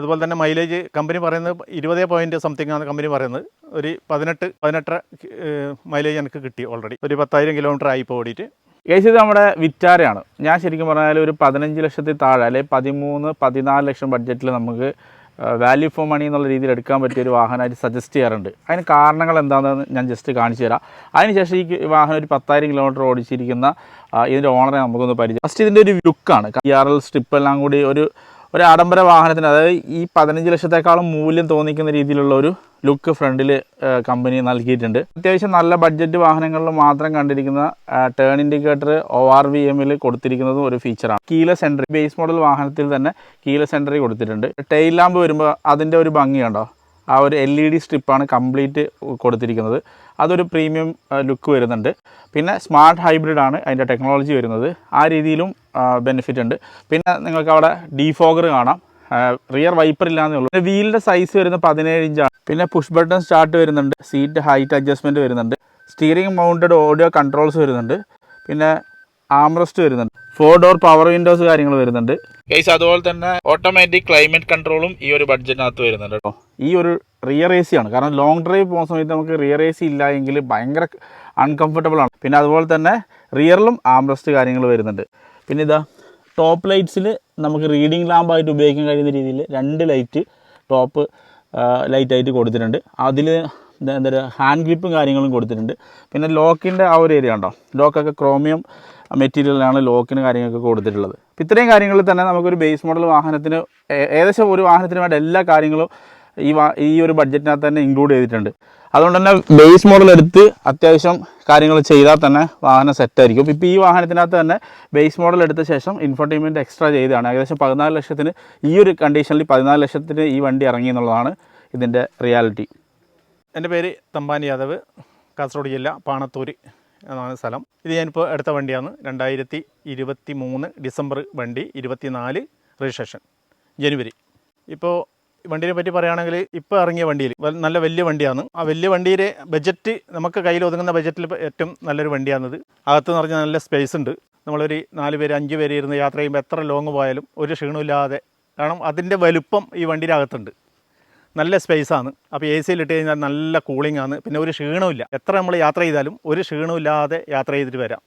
അതുപോലെ തന്നെ mileage company പറയുന്നത് 20 പോയിൻറ്റ് സംതിങ് ആണ് കമ്പനി പറയുന്നത്. ഒരു 18 മൈലേജ് എനിക്ക് കിട്ടി ഓൾറെഡി. ഒരു 10,000 കിലോമീറ്റർ ആയി ഇപ്പോൾ ഓടിയിട്ട്. കേസ് ഇത് നമ്മുടെ വിറ്റാരയാണ്. ഞാൻ ശരിക്കും പറഞ്ഞാൽ ഒരു 15 ലക്ഷത്തിൽ താഴെ അല്ലെങ്കിൽ 13-14 ലക്ഷം ബഡ്ജറ്റിൽ നമുക്ക് വാല്യൂ ഫോർ മണി എന്നുള്ള രീതിയിൽ എടുക്കാൻ പറ്റിയ ഒരു വാഹനമായിട്ട് സജസ്റ്റ് ചെയ്യാറുണ്ട്. അതിന് കാരണങ്ങൾ എന്താണെന്ന് ഞാൻ ജസ്റ്റ് കാണിച്ചു തരാം. അതിനുശേഷം ഈ വാഹനം ഒരു 10,000 കിലോമീറ്റർ ഓടിച്ചിരിക്കുന്ന ഇതിൻ്റെ ഓണറെ നമുക്കൊന്ന് പരിചയം. ഫസ്റ്റ് ഇതിൻ്റെ ഒരു ലുക്കാണ്. ERL സ്ട്രിപ്പ് എല്ലാം കൂടി ഒരു ആഡംബര വാഹനത്തിന്, അതായത് ഈ 15 ലക്ഷത്തേക്കാളും മൂല്യം തോന്നിക്കുന്ന രീതിയിലുള്ള ഒരു ലുക്ക് ഫ്രണ്ടിൽ കമ്പനി നൽകിയിട്ടുണ്ട്. അത്യാവശ്യം നല്ല ബഡ്ജറ്റ് വാഹനങ്ങളിൽ മാത്രം കണ്ടിരിക്കുന്ന ടേൺ ഇൻഡിക്കേറ്റർ ORVMൽ കൊടുത്തിരിക്കുന്നതും ഒരു ഫീച്ചറാണ്. കീലെസ് എൻട്രി ബേസ് മോഡൽ വാഹനത്തിൽ തന്നെ കീലെസ് എൻട്രി കൊടുത്തിട്ടുണ്ട്. ടെയിൽ ലാമ്പ് വരുമ്പോൾ അതിൻ്റെ ഒരു ഭംഗി കണ്ടോ, ആ ഒരു LED സ്ട്രിപ്പാണ് കംപ്ലീറ്റ് കൊടുത്തിരിക്കുന്നത്. അതൊരു പ്രീമിയം ലുക്ക് വരുന്നുണ്ട്. പിന്നെ സ്മാർട്ട് ഹൈബ്രിഡാണ് അതിൻ്റെ ടെക്നോളജി വരുന്നത്. ആ രീതിയിലും ബെനിഫിറ്റ് ഉണ്ട്. പിന്നെ നിങ്ങൾക്ക് അവിടെ ഡീഫോഗർ കാണാം. റിയർ വൈപ്പർ ഇല്ലാന്നേ ഉള്ളൂ. പിന്നെ വീലിൻ്റെ സൈസ് വരുന്നത് 17 ഇഞ്ചാണ്. പിന്നെ പുഷ് ബട്ടൺ സ്റ്റാർട്ട് വരുന്നുണ്ട്. സീറ്റ് ഹൈറ്റ് അഡ്ജസ്റ്റ്മെൻറ്റ് വരുന്നുണ്ട്. സ്റ്റിയറിംഗ് മൗണ്ടഡ് ഓഡിയോ കൺട്രോൾസ് വരുന്നുണ്ട്. പിന്നെ ആംറസ്റ്റ് വരുന്നുണ്ട്. 4 ഡോർ പവർ വിൻഡോസ് കാര്യങ്ങൾ വരുന്നുണ്ട്. കേസ് അതുപോലെ തന്നെ ഓട്ടോമാറ്റിക് ക്ലൈമറ്റ് കൺട്രോളും ഈ ഒരു ബഡ്ജറ്റിനകത്ത് വരുന്നുണ്ട് കേട്ടോ. ഈ ഒരു റിയർ AC ആണ്. കാരണം ലോങ് ഡ്രൈവ് പോകുന്ന സമയത്ത് നമുക്ക് റിയർ AC ഇല്ല എങ്കിൽ ഭയങ്കര അൺകംഫർട്ടബിൾ ആണ്. പിന്നെ അതുപോലെ തന്നെ റിയറിലും ആംറസ്റ്റ് കാര്യങ്ങൾ വരുന്നുണ്ട്. പിന്നെ ഇതാ ടോപ്പ് ലൈറ്റ്സിൽ നമുക്ക് റീഡിംഗ് ലാമ്പായിട്ട് ഉപയോഗിക്കാൻ കഴിയുന്ന രീതിയിൽ 2 ലൈറ്റ് ടോപ്പ് ലൈറ്റായിട്ട് കൊടുത്തിട്ടുണ്ട്. അതിൽ എന്താ പറയുക, ഹാൻഡ് ഗ്രിപ്പും കാര്യങ്ങളും കൊടുത്തിട്ടുണ്ട്. പിന്നെ ലോക്കിൻ്റെ ആ ഒരു ഏരിയ ഉണ്ടോ, ലോക്കൊക്കെ ക്രോമിയം മെറ്റീരിയലാണ് ലോക്കിന് കാര്യങ്ങളൊക്കെ കൊടുത്തിട്ടുള്ളത്. അപ്പോൾ ഇത്രയും കാര്യങ്ങളിൽ തന്നെ നമുക്കൊരു ബേസ് മോഡൽ വാഹനത്തിന് ഏകദേശം ഒരു വാഹനത്തിന് വേണ്ട എല്ലാ കാര്യങ്ങളും ഈ ഒരു ബഡ്ജറ്റിനകത്ത് തന്നെ ഇൻക്ലൂഡ് ചെയ്തിട്ടുണ്ട്. അതുകൊണ്ട് തന്നെ ബേസ് മോഡൽ എടുത്ത് അത്യാവശ്യം കാര്യങ്ങൾ ചെയ്താൽ തന്നെ വാഹനം സെറ്റായിരിക്കും. ഇപ്പോൾ ഈ വാഹനത്തിനകത്ത് തന്നെ ബേസ് മോഡൽ എടുത്ത ശേഷം ഇൻഫോർടൈൻമെൻറ്റ് എക്സ്ട്രാ ചെയ്തതാണ്. ഏകദേശം 14 ലക്ഷത്തിന് ഈ ഒരു കണ്ടീഷനിൽ 14 ലക്ഷത്തിന് ഈ വണ്ടി ഇറങ്ങി എന്നുള്ളതാണ് ഇതിൻ്റെ റിയാലിറ്റി. എൻ്റെ പേര് തമ്പാൻ യാദവ്, കാസർഗോഡ് ജില്ല പാണത്തൂർ എന്നാണ് സ്ഥലം. ഇത് ഞാനിപ്പോൾ എടുത്ത വണ്ടിയാണ്. 2023 ഡിസംബർ വണ്ടി, 24 രജിസ്ട്രേഷൻ, ജനുവരി. ഇപ്പോൾ വണ്ടിയെ പറ്റി പറയുകയാണെങ്കിൽ ഇപ്പോൾ ഇറങ്ങിയ വണ്ടിയിൽ നല്ല വലിയ വണ്ടിയാണ്. ആ വലിയ വണ്ടിയുടെ ബഡ്ജറ്റ് നമുക്ക് കയ്യിൽ ഒതുങ്ങുന്ന ബഡ്ജറ്റിൽ ഏറ്റവും നല്ലൊരു വണ്ടിയാണിത്. അകത്ത് എന്ന് പറഞ്ഞാൽ നല്ല സ്പേസ് ഉണ്ട്. നമ്മളൊരു 4 പേര് 5 പേര് ഇരുന്ന് യാത്ര ചെയ്യുമ്പോൾ എത്ര ലോങ് പോയാലും ഒരു ക്ഷീണമില്ലാതെ, കാരണം അതിൻ്റെ വലുപ്പം ഈ വണ്ടിയുടെ അകത്തുണ്ട്. നല്ല സ്പേസാണ്. അപ്പോൾ AC ഇട്ട് കഴിഞ്ഞാൽ നല്ല കൂളിംഗ് ആണ്. പിന്നെ ഒരു ക്ഷീണമില്ല. എത്ര നമ്മൾ യാത്ര ചെയ്താലും ഒരു ക്ഷീണമില്ലാതെ യാത്ര ചെയ്തിട്ട് വരാം.